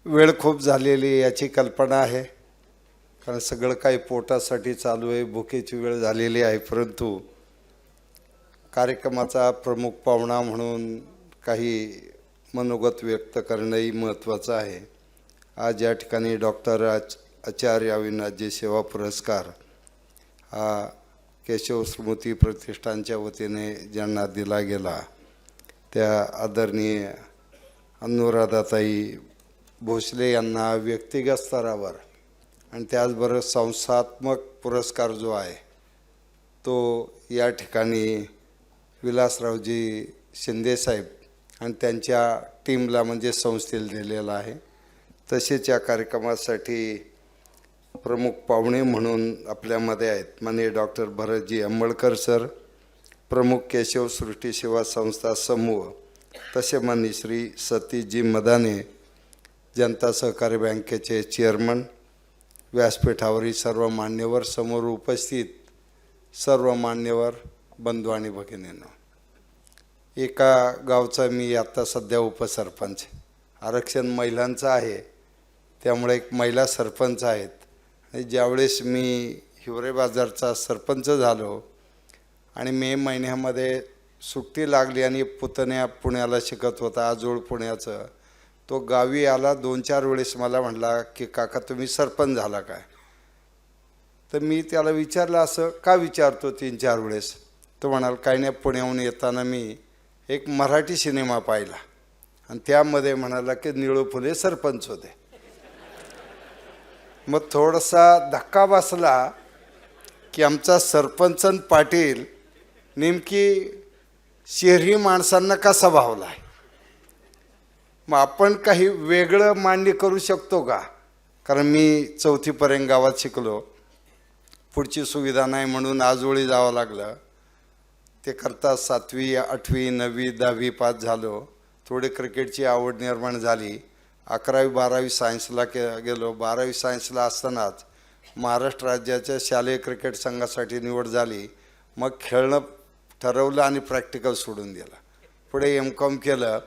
वेळ खूप झालेली याची कल्पना आहे, कारण सगळं काही पोटासाठी चालू आहे, भुकेची वेळ झालेली आहे. परंतु कार्यक्रमाचा प्रमुख पाहुणा म्हणून काही मनोगत व्यक्त करणंही महत्त्वाचं आहे. आज या ठिकाणी डॉक्टर आचार्य अविनाशजी सेवा पुरस्कार हा केशव स्मृती प्रतिष्ठानच्या वतीने ज्यांना दिला गेला त्या आदरणीय अनुराधाताई भोसले यांना व्यक्तिगत स्तरावर आणि त्याचबरोबर संस्थात्मक पुरस्कार जो आहे तो या ठिकाणी विलासरावजी शिंदेसाहेब आणि त्यांच्या टीमला म्हणजे संस्थेला दिलेला आहे. तसेच या कार्यक्रमासाठी प्रमुख पाहुणे म्हणून आपल्यामध्ये आहेत माननीय डॉक्टर भरतजी अंबळकर सर, प्रमुख केशव सृष्टी सेवा संस्था समूह, तसे माननीय श्री सतीशजी मदाने, जनता सहकारी बँकेचे चेअरमन, व्यासपीठावरील सर्व मान्यवर, समोर उपस्थित सर्व मान्यवर बंधू आणि भगिनींनो. एका गावचा मी आता सध्या उपसरपंच. आरक्षण महिलांचं आहे त्यामुळे एक महिला सरपंच आहेत. आणि ज्यावेळेस मी हिवरे बाजारचा सरपंच झालो आणि मे महिन्यामध्ये सुट्टी लागली आणि पुतण्या पुण्याला शिकत होता, आजोळ पुण्याचं, तो गावी आला. 2-4 वेळेस मला म्हटला की काका तुम्ही सरपंच झाला काय? तर मी त्याला विचारलं असं का विचारतो 3-4 वेळेस? तो म्हणाल काही नाही, पुण्याहून येताना मी एक मराठी सिनेमा पाहिला आणि त्यामध्ये म्हणाला की निळू फुले सरपंच होते. मग थोडासा धक्का बसला की आमचा सरपंच पाटील नेमकी शहरी माणसांना कसा भावला आहे. मग आपण काही वेगळं मान्य करू शकतो का? कारण मी 4थीपर्यंत गावात शिकलो, पुढची सुविधा नाही म्हणून आजोळी जावं लागलं. ते करता 7वी 8वी 9वी 10वी पास झालो. थोडी क्रिकेटची आवड निर्माण झाली. 11वी 12वी सायन्सला गेलो. 12वी सायन्सला असतानाच महाराष्ट्र राज्याच्या शालेय क्रिकेट संघासाठी निवड झाली. मग खेळणं ठरवलं आणि प्रॅक्टिकल सोडून दिलं. पुढे M.Com केलं.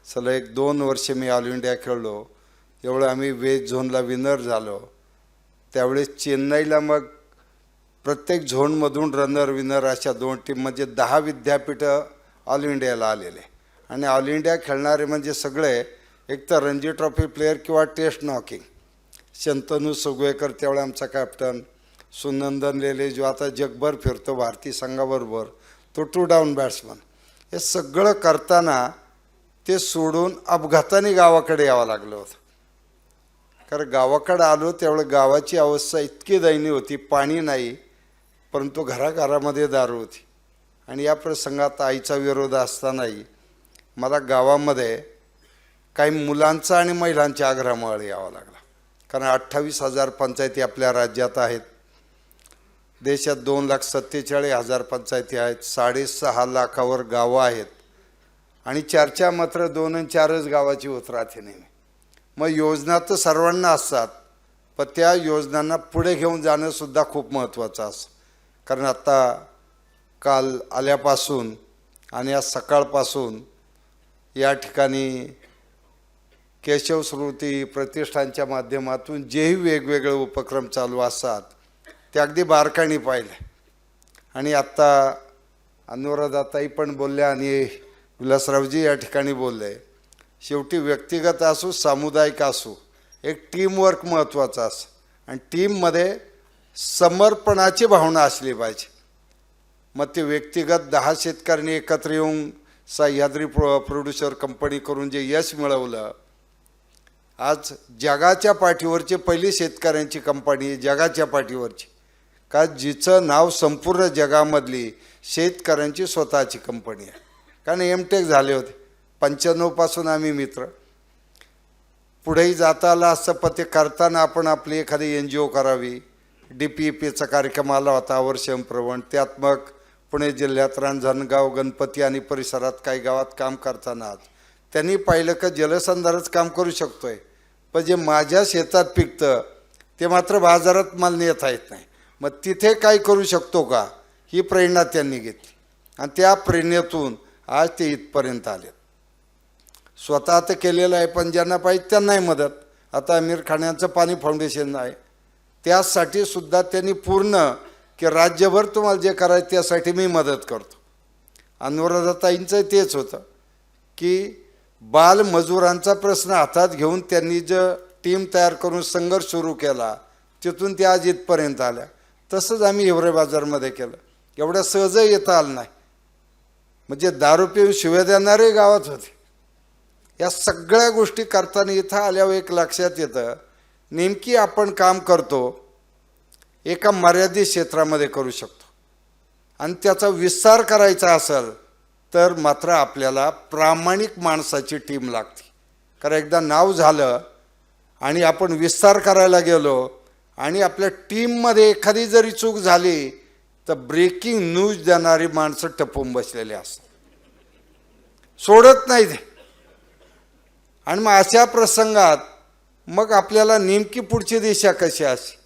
चला 1-2 वर्षे मी ऑल इंडिया खेळलो. एवढं आम्ही वेस्ट झोनला विनर झालो. त्यावेळेस चेन्नईला मग प्रत्येक झोनमधून रनर विनर अशा 2 टीम म्हणजे 10 विद्यापीठं ऑल इंडियाला आलेले. आणि ऑल इंडिया खेळणारे म्हणजे सगळे एक तर रणजी ट्रॉफी प्लेयर किंवा टेस्ट नॉकिंग. शंतनू सुगवेकर त्यावेळेला आमचा कॅप्टन, सुनंदन लेले जो आता जगभर फिरतो भारतीय संघाबरोबर, तो 2 डाऊन बॅट्समन. हे सगळं करताना ते सोडून अपघाताने गावाकडे यावं लागलं होतं. कारण गावाकडे आलो त्यावेळेस गावाची अवस्था इतकी दयनीय होती. पाणी नाही, परंतु घराघरामध्ये दारू होती. आणि या प्रसंगात आईचा विरोध असतानाही मला गावामध्ये काही मुलांचा आणि महिलांच्या आग्रहामुळे यावं लागला. कारण 28,000 पंचायती आपल्या राज्यात आहेत. देशात 2,47,000 पंचायती आहेत. 6.5 लाखावर गावं आहेत. आणि चर्चा मात्र 2 आणि 4च गावाची होत राहते नेहमी. मग योजना तर सर्वांना असतात, पण त्या योजनांना पुढे घेऊन जाणंसुद्धा खूप महत्त्वाचं असतं. कारण आता काल आल्यापासून आणि आज सकाळपासून या ठिकाणी केशव स्मृती प्रतिष्ठानच्या माध्यमातून जेही वेगवेगळे उपक्रम चालू असतात ते अगदी बारकाईने पाहिले. आणि आत्ता अनुराधाताई पण बोलल्या आणि विलासरावजी या ठिकाणी बोलले. शेवटी व्यक्तिगत असो सामुदायिक असो, एक टीमवर्क महत्त्वाचं असं आणि टीममध्ये समर्पणाची भावना असली पाहिजे. मग ते व्यक्तिगत 10 शेतकऱ्यांनी एकत्र येऊन सह्याद्री प्रोड्युसर कंपनी करून जे यश मिळवलं, आज जगाच्या पाठीवरची पहिली शेतकऱ्यांची कंपनी, जगाच्या पाठीवरची, का जिचं नाव संपूर्ण जगामधली शेतकऱ्यांची स्वतःची कंपनी आहे. कारण M.Tech झाले होते. 95 पासून आम्ही मित्र. पुढेही जाता आलं असं, पण ते करताना आपण आपली एखादी NGO करावी. DPEPचा कार्यक्रम आला होता वर्षम प्रवण. त्यात मग पुणे जिल्ह्यात रांजणगाव, गणपती आणि परिसरात काही गावात काम करताना त्यांनी पाहिलं का जलसंधारच काम करू शकतोय, पण जे माझ्या शेतात पिकतं ते मात्र बाजारात मला नेता येत नाही. मग तिथे काय करू शकतो का, ही प्रेरणा त्यांनी घेतली आणि त्या प्रेरणेतून आज ते इथपर्यंत आले. स्वतः तर केलेलं आहे, पण ज्यांना पाहिजे त्यांनाही मदत. आता आमिर खान यांचं पाणी फाउंडेशन आहे, त्यासाठी सुद्धा त्यांनी पूर्ण की राज्यभर तुम्हाला जे करायचं त्यासाठी मी मदत करतो. अनुराधाताईंचं तेच होतं की बालमजुरांचा प्रश्न हातात घेऊन त्यांनी जे टीम तयार करून संघर्ष सुरू केला, तिथून त्या आज इथपर्यंत आल्या. तसंच आम्ही हिवरे बाजारमध्ये केलं. एवढ्या सहजही येता आलं नाही, म्हणजे दारू पिऊन शिव्या देणारे गावात होते. या सगळ्या गोष्टी करताना इथं आल्यावर एक लक्षात येतं, नेमकी आपण काम करतो एका मर्यादित क्षेत्रामध्ये करू शकतो, आणि त्याचा विस्तार करायचा असेल तर मात्र आपल्याला प्रामाणिक माणसाची टीम लागते. कारण एकदा नाव झालं आणि आपण विस्तार करायला गेलो आणि आपल्या टीममध्ये एखादी जरी चूक झाली तर ब्रेकिंग न्यूज देणारी माणसं टपून बसलेली असतात, सोडत नाही ते. आणि मग अशा प्रसंगात मग आपल्याला नेमकी पुढची दिशा कशी अशी.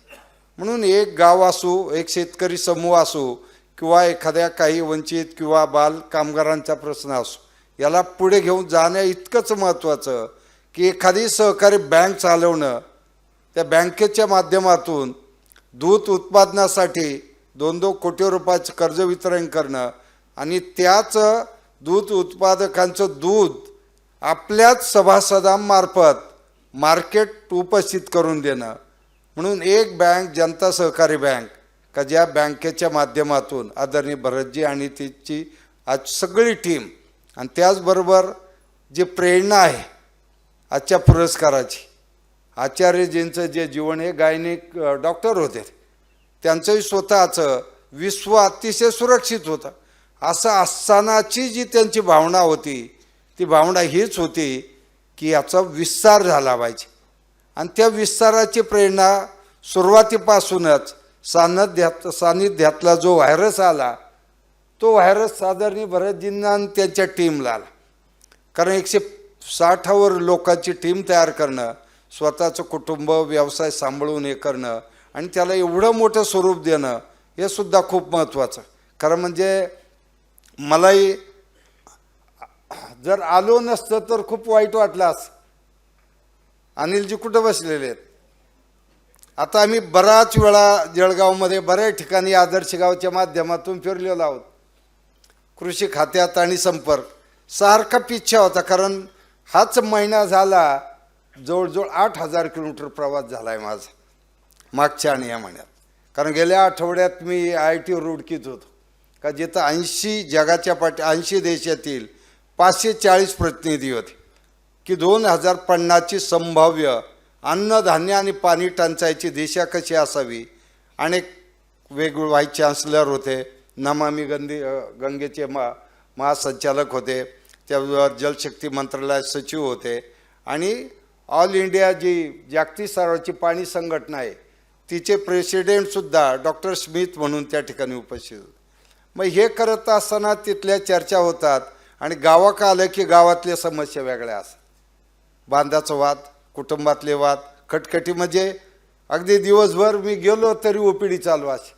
म्हणून एक गाव असो, एक शेतकरी समूह असो, किंवा एखाद्या काही वंचित किंवा बाल कामगारांचा प्रश्न असो, याला पुढे घेऊन जाणं इतकंच महत्त्वाचं की एखादी सहकारी बँक चालवणं, त्या बँकेच्या माध्यमातून दूध उत्पादनासाठी 2-2 कोटी रुपयाचं कर्ज वितरण करणं आणि त्याच दूध उत्पादकांचं दूध आपल्याच सभासदांमार्फत मार्केट उपस्थित करून देणं. म्हणून एक बँक जनता सहकारी बँक का ज्या बँकेच्या माध्यमातून आदरणीय भरतजी आणि तिची आज सगळी टीम, आणि त्याचबरोबर जी प्रेरणा आहे आजच्या पुरस्काराची, आचार्यजींचं जे जीवन हे गायनिक डॉक्टर होते, त्यांचंही स्वतःचं विश्व अतिशय सुरक्षित होतं. असं असतानाची जी त्यांची भावना होती, ती भावना हीच होती की याचा विस्तार झाला पाहिजे. आणि त्या विस्ताराची प्रेरणा सुरुवातीपासूनच सानिध्यातला जो व्हायरस आला, तो व्हायरस आदरणीय भरतजींना आणि त्यांच्या टीमला आला. कारण 160वर लोकांची टीम तयार करणं, स्वतःचं कुटुंब व्यवसाय सांभाळून हे करणं आणि त्याला एवढं मोठं स्वरूप देणं, हे सुद्धा खूप महत्त्वाचं. खरं म्हणजे मलाही जर आलो नसतं तर खूप वाईट वाटलं असं. अनिलजी कुठं बसलेले आहेत? आता आम्ही बराच वेळा जळगावमध्ये बऱ्याच ठिकाणी आदर्श गावच्या माध्यमातून फिरलेलो आहोत. कृषी खात्यात आणि संपर्क सारखा पिच्छा होता, कारण हाच महिना झाला जवळजवळ 8000 किलोमीटर प्रवास झाला आहे माझा मागच्या आणि या महिन्यात. कारण गेल्या आठवड्यात मी IIT रुडकीत होतो का जिथं 80 जगाच्या 80 देशातील 540 प्रतिनिधी होते की 2050ची संभाव्य अन्नधान्य आणि पाणी टंचाईची दिशा कशी असावी. अनेक वेगवेगळे व्हाईस चान्सलर होते, नमामि गंगेचे महासंचालक होते, त्याबरोबर जलशक्ती मंत्रालयात सचिव होते, आणि ऑल इंडिया जी जागतिक स्तरावरची पाणी संघटना आहे तिचे प्रेसिडेंटसुद्धा डॉक्टर स्मिथ म्हणून त्या ठिकाणी उपस्थित होते. मग हे करत असताना तिथल्या चर्चा होतात आणि गावाकडे आलं की गावातल्या समस्या वेगळ्या असतात. बांधाचा वाद, कुटुंबातले वाद, खटखटी, म्हणजे अगदी दिवसभर मी गेलो तरी ओपीडी चालू अशी.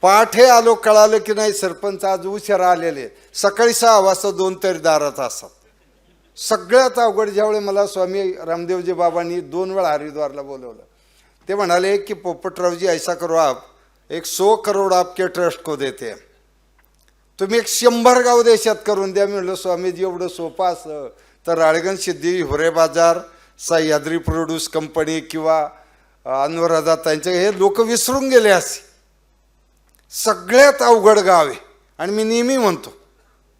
पाठे आलो कळालं की नाही सरपंच आज उशिरा आलेले, सकाळी 6 वाजता 2 तरी दारात असतात. सगळ्यात अवघड ज्यावेळी मला स्वामी रामदेवजी बाबांनी 2 वेळा हरिद्वारला बोलवलं, ते म्हणाले की पोपटरावजी ऐसा करो, आप 100 करोड आपके ट्रस्ट को देते, तुम्ही 100 गाव देशात करून द्या. मी म्हणलं स्वामीजी एवढं सोपं असं तर राळगण सिद्धी, हिवरे बाजार, सह्याद्री प्रोड्यूस कंपनी किंवा अनुराधाताईंचे हे लोक विसरून गेले असे. सगळ्यात अवघड गाव आहे. आणि मी नेहमी म्हणतो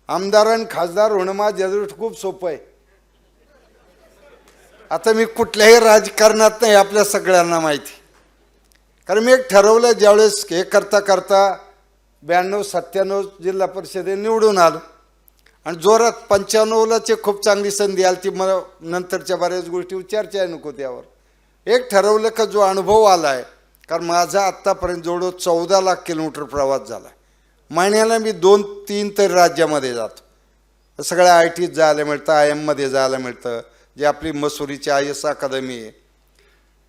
आमदार आणि खासदार होणं माझ्याजवळ खूप सोपं आहे. आता मी कुठल्याही राजकारणात नाही, आपल्या सगळ्यांना माहिती. कारण मी एक ठरवलं, ज्यावेळेस हे करता करता 92-97 जिल्हा परिषदे निवडून आलो आणि जोरात 95ला खूप चांगली संधी आली. ती मला नंतरच्या बऱ्याच गोष्टी चर्चा नको त्यावर. एक ठरवलं का जो अनुभव आला आहे, कारण माझा आत्तापर्यंत जवळ 14 लाख किलोमीटर प्रवास झाला आहे. महिन्याला मी 2-3 तरी राज्यामध्ये जातो. सगळ्या IITत जायला मिळतं, IIMमध्ये जायला मिळतं, जे आपली मसुरीची IS अकादमी आहे.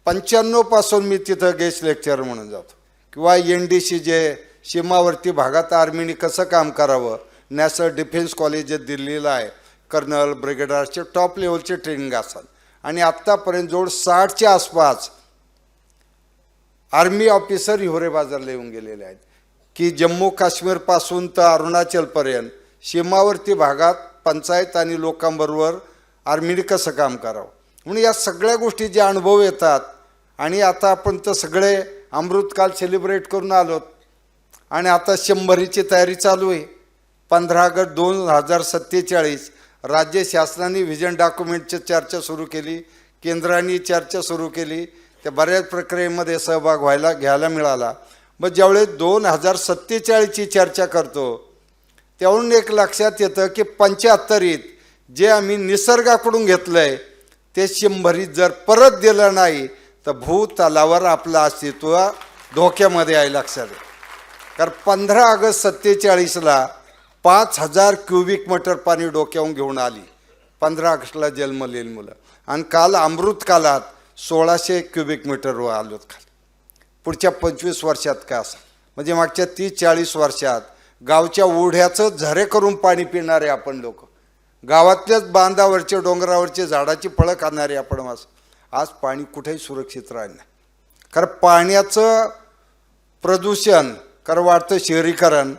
95 पासून मी तिथं गेस्ट लेक्चर म्हणून जातो. किंवा NDC जे सीमावर्ती भागात आर्मीने कसं काम करावं, नॅशनल डिफेन्स कॉलेज जे दिल्लीला आहे, कर्नल ब्रिगेडियरचे टॉप लेवलचे ट्रेनिंग असतात आणि आत्तापर्यंत जवळ 60च्या आसपास आर्मी ऑफिसर हिवरे बाजारला येऊन गेलेले आहेत की जम्मू काश्मीरपासून तर अरुणाचलपर्यंत सीमावर्ती भागात पंचायत आणि लोकांबरोबर आर्मीने कसं काम करावं म्हणून या सगळ्या गोष्टी जे अनुभव येतात आणि आता आपण तर सगळे अमृतकाल सेलिब्रेट करून आलोत आणि आता 100ची तयारी चालू आहे. 15 ऑगस्ट 2047 राज्य शासनाने व्हिजन डॉक्युमेंटची चर्चा सुरू केली, केंद्राने चर्चा सुरू केली, त्या बऱ्याच प्रक्रियेमध्ये सहभाग घ्यायला मिळाला. मग ज्यावेळेस 2047ची चर्चा करतो त्यावरून एक लक्षात येतं की 75 जे आम्ही निसर्गाकडून घेतलं आहे ते 100 जर परत दिलं नाही तर भूतलावर आपलं अस्तित्व धोक्यामध्ये आहे. लक्षात आहे. कारण 15 ऑगस्ट 47ला 5000 क्युबिक मीटर पाणी डोक्यावरून घेऊन आली 15 ऑगस्टला जन्मलेली मुलं आणि काल अमृतकालात 1600 क्युबिक मीटरवर आलोत खाली. पुढच्या 25 वर्षात काय असं म्हणजे मागच्या 30-40 वर्षात गावच्या ओढ्याचं झरे करून पाणी पिणारे आपण लोक, गावातल्याच बांधावरचे डोंगरावरचे झाडाची फळं खाणारे आपण आज पाणी कुठेही सुरक्षित राहिलं नाही. कारण पाण्याचं प्रदूषण कारण वाढतं शहरीकरण,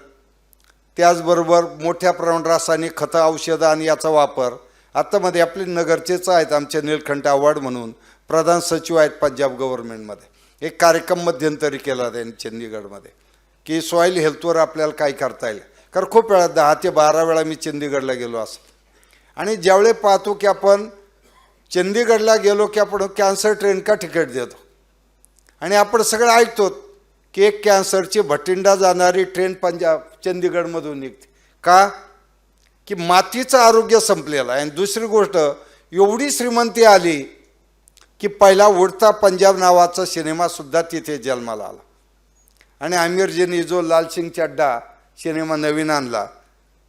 त्याचबरोबर मोठ्या प्रमाणात रासायनिक खतं औषधं आणि याचा वापर. आत्तामध्ये आपले नगरचेच आहेत आमचे नीलकंठ अवॉर्ड म्हणून प्रधान सचिव आहेत पंजाब गव्हर्नमेंटमध्ये. एक कार्यक्रम मध्यंतरी केला त्यांनी चंदीगडमध्ये की सॉईल हेल्थवर आपल्याला काय करता येईल. कारण खूप वेळा 10 ते 12 वेळा मी चंदीगडला गेलो असं आणि ज्यावेळेस पाहतो की आपण चंदीगडला गेलो की आपण कॅन्सर ट्रेन का तिकीट देतो आणि आपण सगळं ऐकतो की एक कॅन्सरची भटिंडा जाणारी ट्रेन चंदीगडमधून निघते का की मातीचं आरोग्य संपलेलं आहे. आणि दुसरी गोष्ट एवढी श्रीमंती आली की पहिला उडता पंजाब नावाचा सिनेमासुद्धा तिथे जन्माला आला आणि आमिरजींनी जो लालसिंग चड्डा सिनेमा नवीन आणला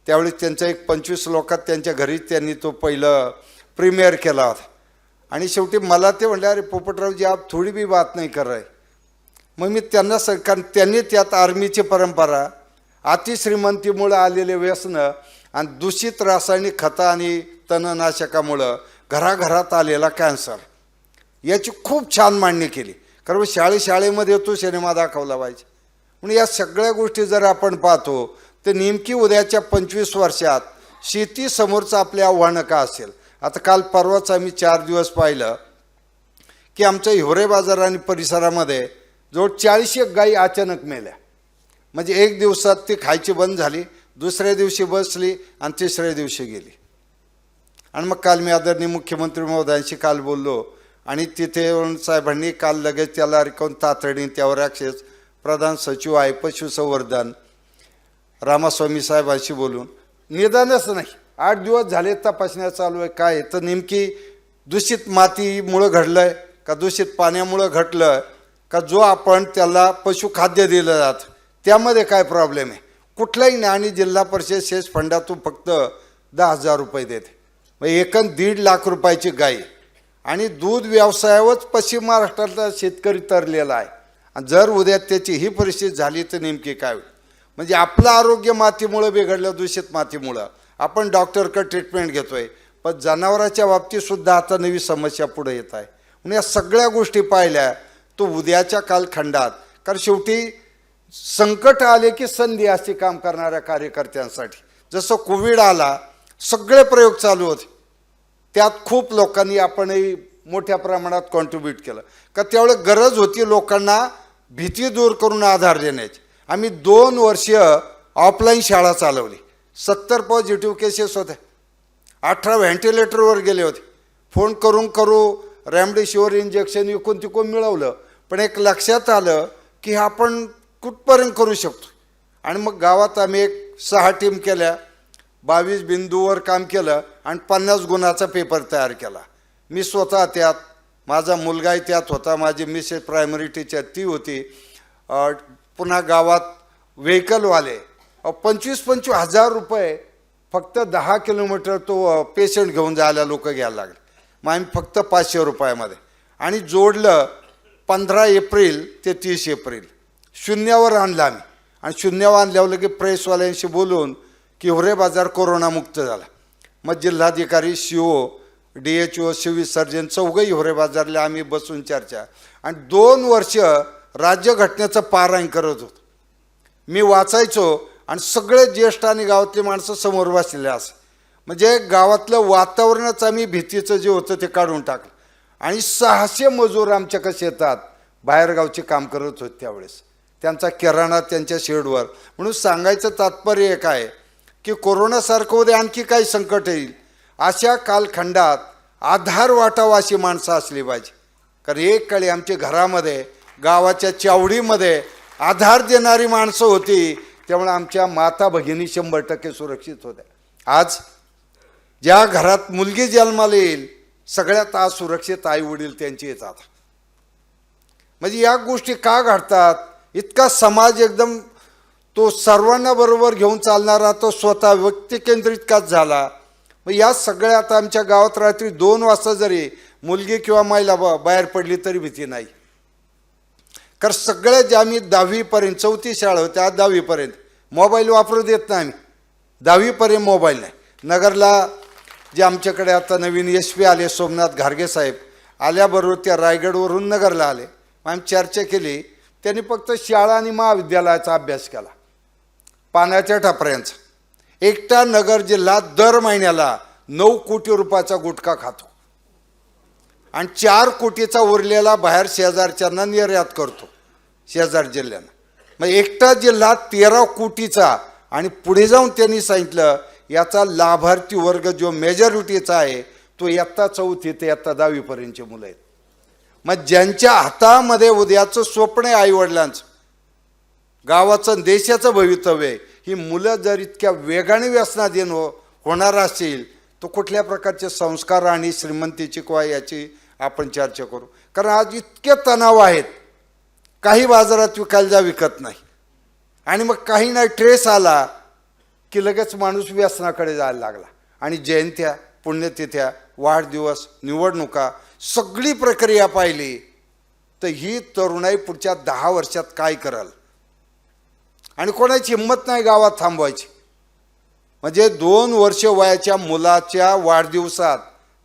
त्यावेळी त्यांचा एक 25 लोकात त्यांच्या घरी त्यांनी तो पहिलं प्रीमियर केला होता. आणि शेवटी मला ते म्हणले अरे पोपटरावजी आप थोडी भी बात नाही कर रहे. मग मी त्यांना कारण त्यांनी त्यात आर्मीची परंपरा अतिश्रीमंतीमुळं आलेले व्यसनं आणि दूषित रासायनिक खतं आणि तणनाशकामुळं घराघरात आलेला कॅन्सर याची खूप छान मांडणी केली. कारण शाळेमध्ये तो सिनेमा दाखवला पाहिजे. म्हणून या सगळ्या गोष्टी जर आपण पाहतो तर नेमकी उद्याच्या 25 वर्षात शेतीसमोरचं आपले आव्हानं का असेल. आता काल परवाच आम्ही 4 दिवस पाहिलं की आमच्या हिवरे बाजार आणि परिसरामध्ये जवळ 40 गायी अचानक मेल्या. म्हणजे एक दिवसात ती खायची बंद झाली, दुसऱ्या दिवशी बसली आणि तिसऱ्या दिवशी गेली. आणि मग काल मी आदरणीय मुख्यमंत्री महोदयांशी काल बोललो आणि तिथे साहेबांनी काल लगेच त्याला रिकावून तातडीने त्यावर ॲक्सेस प्रधान सचिव आहे पशुसंवर्धन रामास्वामी साहेबांशी बोलून निदानच नाही 8 दिवस झाले तपासण्या चालू आहे. काय तर नेमकी दूषित मातीमुळं घडलं आहे का दूषित पाण्यामुळं घडलं का जो आपण त्याला पशुखाद्य दिलं जातं त्यामध्ये काय प्रॉब्लेम आहे कुठलाही नाही. आणि जिल्हा परिषद शेष फंडातून फक्त 10,000 रुपये देते. मग 1.5 लाख रुपयाची गाय आणि दूध व्यवसायावरच पश्चिम महाराष्ट्रातला शेतकरी तरलेला आहे. आणि जर उद्या त्याची ही परिस्थिती झाली तर नेमकी काय होईल. म्हणजे आपलं आरोग्य मातीमुळं बिघडलं, दूषित मातीमुळं आपण डॉक्टरकडे ट्रीटमेंट घेतोय, पण जनावरांच्या बाबतीतसुद्धा आता नवी समस्या पुढे येत आहे. म्हणून या सगळ्या गोष्टी पाहिल्या तो उद्याच्या कालखंडात कारण शेवटी संकट आले की संधी असते काम करणाऱ्या कार्यकर्त्यांसाठी. जसं कोविड आला सगळे प्रयोग चालू होते त्यात खूप लोकांनी आपणही मोठ्या प्रमाणात कॉन्ट्रीब्यूट केलं का त्यावेळेस गरज होती लोकांना भीती दूर करून आधार देण्याची. आम्ही 2 वर्ष ऑफलाईन शाळा चालवली. 70 पॉझिटिव्ह केसेस होते, 18 व्हेंटिलेटरवर गेले होते. फोन करू रॅमडेसिवीर इंजेक्शन इकून तिकून मिळवलं. पण एक लक्षात आलं की आपण कुठपर्यंत करू शकतो. आणि मग गावात आम्ही एक 6 टीम केल्या, 22 बिंदूवर काम केलं आणि 50 गुणाचा पेपर तयार केला. मी स्वतः त्यात, माझा मुलगाही त्यात होता, माझी मिसेस प्रायमरी टीचर ती होती. पुन्हा गावात व्हेकलवाले 25-25 हजार रुपये फक्त 10 किलोमीटर तो पेशंट घेऊन जायला लोक घ्यायला लागले. मग आम्ही फक्त 500 रुपयामध्ये आणि जोडलं 15 एप्रिल ते 30 एप्रिल शून्यावर आणलं आम्ही. आणि शून्यावर आणल्यावर की प्रेसवाल्यांशी बोलून की हिवरे बाजार कोरोनामुक्त झाला. मग जिल्हाधिकारी CO DHO सिव्हिल सर्जन चौघही होरे बाजारले आम्ही बसून चर्चा आणि 2 वर्ष राज्यघटनेचं पारायण करत होतो. मी वाचायचो आणि सगळे ज्येष्ठ आणि गावातली माणसं समोर बसलेले असं म्हणजे गावातलं वातावरणच आम्ही भीतीचं जे होतं ते काढून टाकलं. आणि 600 मजूर आमच्या शेतात बाहेरगावचे काम करत होते त्यावेळेस, त्यांचा किराणा त्यांच्या शेडवर. म्हणून सांगायचं तात्पर्य एक आहे की कोरोनासारखं उद्या आणखी काही संकट येईल अशा कालखंडात आधार वाटावा अशी माणसं असली पाहिजे. कारण एक काळी आमच्या घरामध्ये गावाच्या चावडीमध्ये आधार देणारी माणसं होती, त्यामुळे आमच्या माता भगिनी 100% सुरक्षित होत्या. आज ज्या घरात मुलगी जन्माला येईल सगळ्यात आज सुरक्षित आई वडील त्यांची येतात. म्हणजे या गोष्टी का घडतात? इतका समाज एकदम तो सर्वांना बरोबर घेऊन चालणारा तो स्वतः व्यक्तिकेंद्रित काच झाला. मग या सगळ्यात आमच्या गावात रात्री 2 वाजता जरी मुलगी किंवा महिला बाहेर पडली तरी भीती नाही. कारण सगळ्या ज्या आम्ही 10वीपर्यंत 4थी शाळा होत्या 10वीपर्यंत मोबाईल वापरू देत नाही आम्ही. 10वीपर्यंत मोबाईल नाही. नगरला जे आमच्याकडे आता नवीन SP आले सोमनाथ घारगे साहेब आल्याबरोबर त्या रायगडवरून नगरला आले. आम्ही चर्चा केली. त्यांनी फक्त शाळा आणि महाविद्यालयाचा अभ्यास केला, पाण्याच्या टपऱ्यांचा. एकटा नगर जिल्हा दर महिन्याला 9 कोटी रुपयाचा गुटखा खातो आणि 4 कोटीचा उरलेला बाहेर शेजारच्यांना निर्यात करतो शेजार जिल्ह्यांना. मग एकटा जिल्हा 13 कोटीचा. आणि पुढे जाऊन त्यांनी सांगितलं याचा लाभार्थी वर्ग जो मेजॉरिटीचा आहे तो इयत्ता 4थी ते इयत्ता 10वीपर्यंतचे मुलं आहेत. मग ज्यांच्या हातामध्ये उद्याचं स्वप्न आहे आईवडिलांचं, गावाचं देशाचं भवितव्य आहे, ही मुलं जर इतक्या वेगाने व्यसनाधीन होणार असेल तर कुठल्या प्रकारचे संस्कार आणि श्रीमंतीची किंवा याची आपण चर्चा करू. कारण आज इतके तणाव आहेत, काही बाजारात विकायला विकत नाही आणि मग काही नाही ट्रेस आला की लगेच माणूस व्यसनाकडे जायला लागला. आणि जयंत्या, पुण्यतिथ्या, वाढदिवस, निवडणुका सगळी प्रक्रिया पाहिली तर ही तरुणाई पुढच्या 10 वर्षात काय कराल आणि कोणाची हिंमत नाही गावात थांबवायची. म्हणजे 2 वर्ष वयाच्या मुलाच्या वाढदिवसात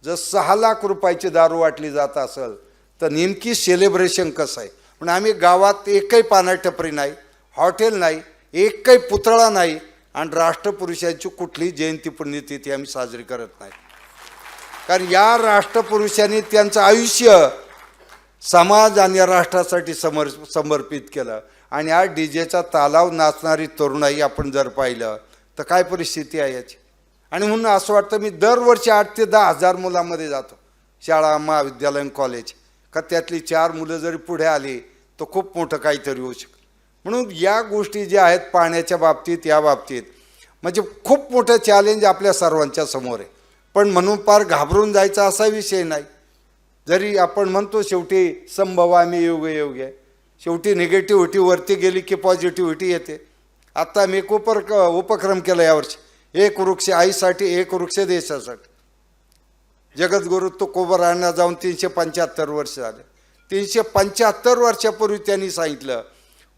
जर 6 लाख रुपयाची दारू वाटली जात असेल तर नेमकी सेलिब्रेशन कसं आहे? पण आम्ही गावात एकही पाना टपरी नाही, हॉटेल नाही, एकही पुतळा नाही आणि राष्ट्रपुरुषांची कुठलीही जयंती पुण्यतिथी आम्ही साजरी करत नाही. कारण या राष्ट्रपुरुषांनी त्यांचं आयुष्य समाज आणि राष्ट्रासाठी समर्पित केलं. आणि आज डीजेचा तालाव नाचणारी तरुणाई आपण जर पाहिलं तर काय परिस्थिती आहे याची. आणि म्हणून असं वाटतं मी दरवर्षी 8 ते 10 हजार मुलांमध्ये जातो, शाळा, महाविद्यालय, कॉलेज. का त्यातली 4 मुलं जरी पुढे आली तर खूप मोठं काहीतरी होऊ शकतं. म्हणून या गोष्टी ज्या आहेत पाण्याच्या बाबतीत, या बाबतीत म्हणजे खूप मोठं चॅलेंज आपल्या सर्वांच्या समोर आहे. पण म्हणून फार घाबरून जायचा असा विषय नाही. जरी आपण म्हणतो शेवटी संभवामी योगे योगे, शेवटी निगेटिव्हिटी वरती गेली की पॉझिटिव्हिटी येते. आता मी एक उपक्रम केला यावर्षी, 1 वृक्ष आईसाठी 1 वृक्ष देशासाठी. जगद्गुरु तुकोबरायांना जाऊन 375 वर्ष झाले. 375 वर्षापूर्वी त्यांनी सांगितलं,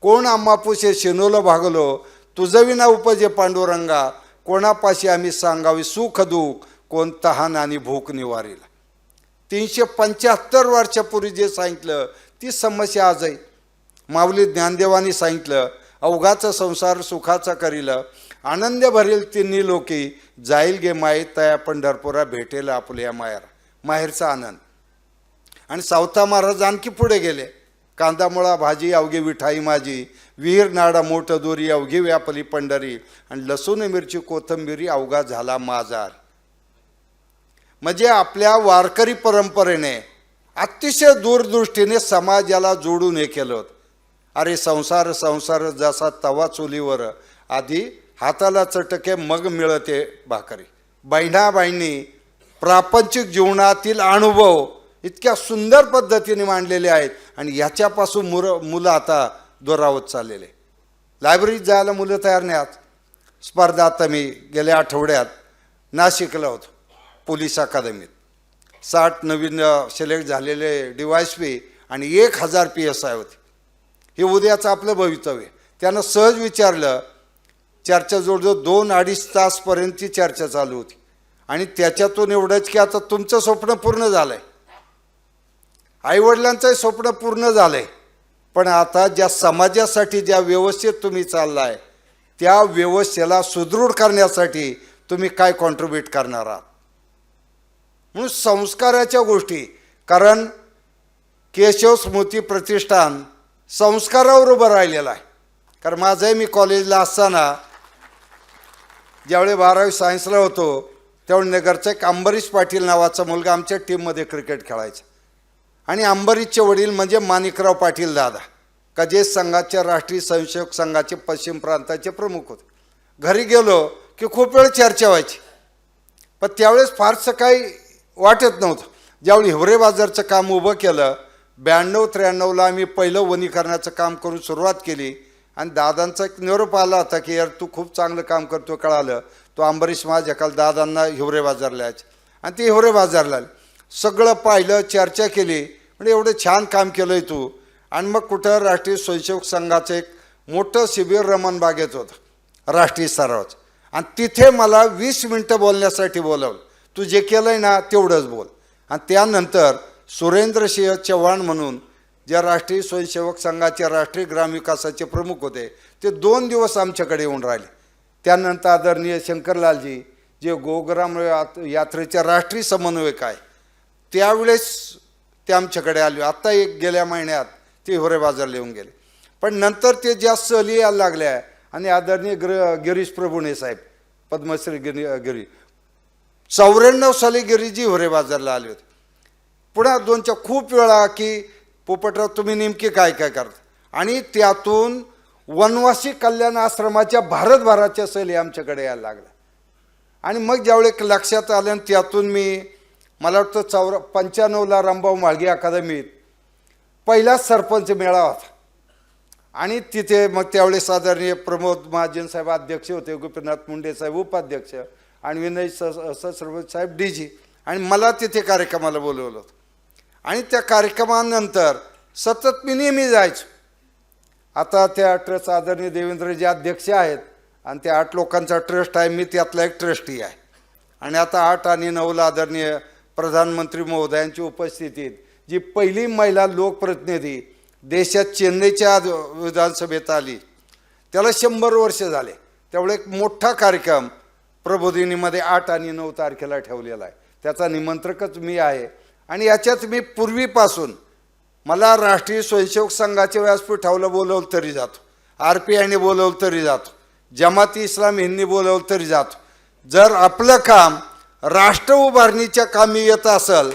कोण आम्हापुसे शेनोलं भागलो तुझं विना उपजे पांडुरंगा, कोणापाशी आम्ही सांगावी सुख दुःख, कोण तहान आणि भूक निवारीला. 375 वर्षापूर्वी जे सांगितलं ती समस्या आज आहे. माऊली ज्ञानदेवानी सांगितलं, अवघाचा संसार सुखाचा करील, आनंद भरेल तिन्ही लोकी, जाईल गे माई तया पंढरपुरा भेटेल आपल्या माहेर. माहेरचा आनंद. आणि सावता महाराज आणखी पुढे गेले, कांदामुळा भाजी अवघी विठाई माझी, विहीर नाडा मोठ दोरी अवघी व्यापली पंढरी, आणि लसूण मिरची कोथंबिरी अवघा झाला माझार. म्हणजे आपल्या वारकरी परंपरेने अतिशय दूरदृष्टीने समाजाला जोडून हे केलं होतं. अरे संसार संसार जसा तवा चुलीवर, आधी हाताला चटके मग मिळते भाकरी. बहिणाबाईंनी प्रापंचिक जीवनातील अनुभव इतक्या सुंदर पद्धतीने मांडलेले आहेत आणि याच्यापासून मुलं आता दुरावत चाललेले. लायब्ररीत जायला मुलं तयार नाही. आज स्पर्धा आता मी गेल्या आठवड्यात नाशिकला होतो, पोलीस अकादमीत 60 नवीन सिलेक्ट झालेले DYSP आणि 1000 PSI होते. हे उद्याचं आपलं भवितव्य. त्यानं सहज विचारलं, चर्चा जवळजवळ 2-2.5 तासपर्यंतची चर्चा चालू होती आणि त्याच्यातून एवढंच की आता तुमचं स्वप्न पूर्ण झालंय, आईवडिलांचंही स्वप्न पूर्ण झालंय, पण आता ज्या समाजासाठी ज्या व्यवस्थेत तुम्ही चाललाय त्या व्यवस्थेला सुदृढ करण्यासाठी तुम्ही काय कॉन्ट्रीब्यूट करणार आहात. म्हणून संस्काराच्या गोष्टी, कारण केशव स्मृती प्रतिष्ठान संस्कारावर उभं राहिलेलं आहे. कारण माझंही मी कॉलेजला असताना ज्यावेळी 12वी सायन्सला होतो त्यावेळी नगरचा एक अंबरीश पाटील नावाचा मुलगा आमच्या टीममध्ये क्रिकेट खेळायचा आणि अंबरीशचे वडील म्हणजे माणिकराव पाटील दादा, का जे संघाच्या राष्ट्रीय स्वयंसेवक संघाचे पश्चिम प्रांताचे प्रमुख होते. घरी गेलो की खूप वेळ चर्चा व्हायची, पण त्यावेळेस फारसं काही वाटत नव्हतं. ज्यावेळी हिवरे बाजारचं काम उभं केलं 92-93ला आम्ही पहिलं वनीकरणाचं काम करून सुरुवात केली आणि दादांचा एक निरोप आला होता की यार तू खूप चांगलं काम करतो. कळालं तो अंबरीश माझ्या काल दादांना हिवरे बाजारला यायचे आणि ते हिवरे बाजारला आले. सगळं पाहिलं, चर्चा केली, म्हणजे एवढं छान काम केलं आहे तू. आणि मग कुठं राष्ट्रीय स्वयंसेवक संघाचं एक मोठं शिबिर रमण बागेत होतं राष्ट्रीय स्तरावरचं आणि तिथे मला 20 मिनटं बोलण्यासाठी बोलवलं. तू जे केलं आहे ना तेवढंच बोल. आणि त्यानंतर सुरेंद्रसिंह चव्हाण म्हणून जे राष्ट्रीय स्वयंसेवक संघाचे राष्ट्रीय ग्रामविकासाचे प्रमुख होते ते 2 दिवस आमच्याकडे येऊन राहिले. त्यानंतर आदरणीय शंकरलालजी जे गोग्राम यात्रेचे राष्ट्रीय समन्वयक आहे त्यावेळेस ते आमच्याकडे आले. आत्ता एक गेल्या महिन्यात ते हिवरे बाजारला येऊन गेले. पण नंतर ते जास्त सहली यायला लागल्या आणि आदरणीय गिरीश प्रभुणे साहेब पद्मश्री गिरी 94 साली गिरीजी हिवरे बाजारला आले होते. पुन्हा 2च्या खूप वेळा की पोपटराव तुम्ही नेमके काय काय करता आणि त्यातून वनवासी कल्याण आश्रमाच्या भारतभराच्या सहली आमच्याकडे यायला लागल्या. आणि मग ज्यावेळी लक्षात आलं आणि त्यातून मला वाटतं 95ला रामभाऊ म्हाळगी अकादमीत पहिला सरपंच मेळावा होता आणि तिथे मग त्यावेळेस आदरणीय प्रमोद महाजन साहेब अध्यक्ष होते, गोपीनाथ मुंडे साहेब उपाध्यक्ष आणि विनय सरपंच साहेब DG आणि मला तिथे कार्यक्रमाला बोलवलं होतं. आणि त्या कार्यक्रमानंतर सतत मी नेहमी जायचो. आता त्या ट्रस्ट आदरणीय देवेंद्रजी अध्यक्ष आहेत आणि त्या 8 लोकांचा ट्रस्ट आहे, मी त्यातला एक ट्रस्टी आहे. आणि आता 8 आणि 9ला आदरणीय प्रधानमंत्री महोदयांच्या उपस्थितीत जी पहिली महिला लोकप्रतिनिधी देशात चेन्नईच्या विधानसभेत आली त्याला 100 वर्ष झाले. त्यामुळे एक मोठा कार्यक्रम प्रबोधिनीमध्ये 8 आणि 9 तारखेला ठेवलेला आहे. त्याचा निमंत्रकच मी आहे. आणि याच्यात मी पूर्वीपासून मला राष्ट्रीय स्वयंसेवक संघाच्या व्यासपीठाला बोलवलं तरी जातो, RPIने बोलवलं तरी जातो, जमाती इस्लाम हिंदनी बोलवलं तरी जातो. जर आपलं काम राष्ट्र उभारणीच्या कामी येत असेल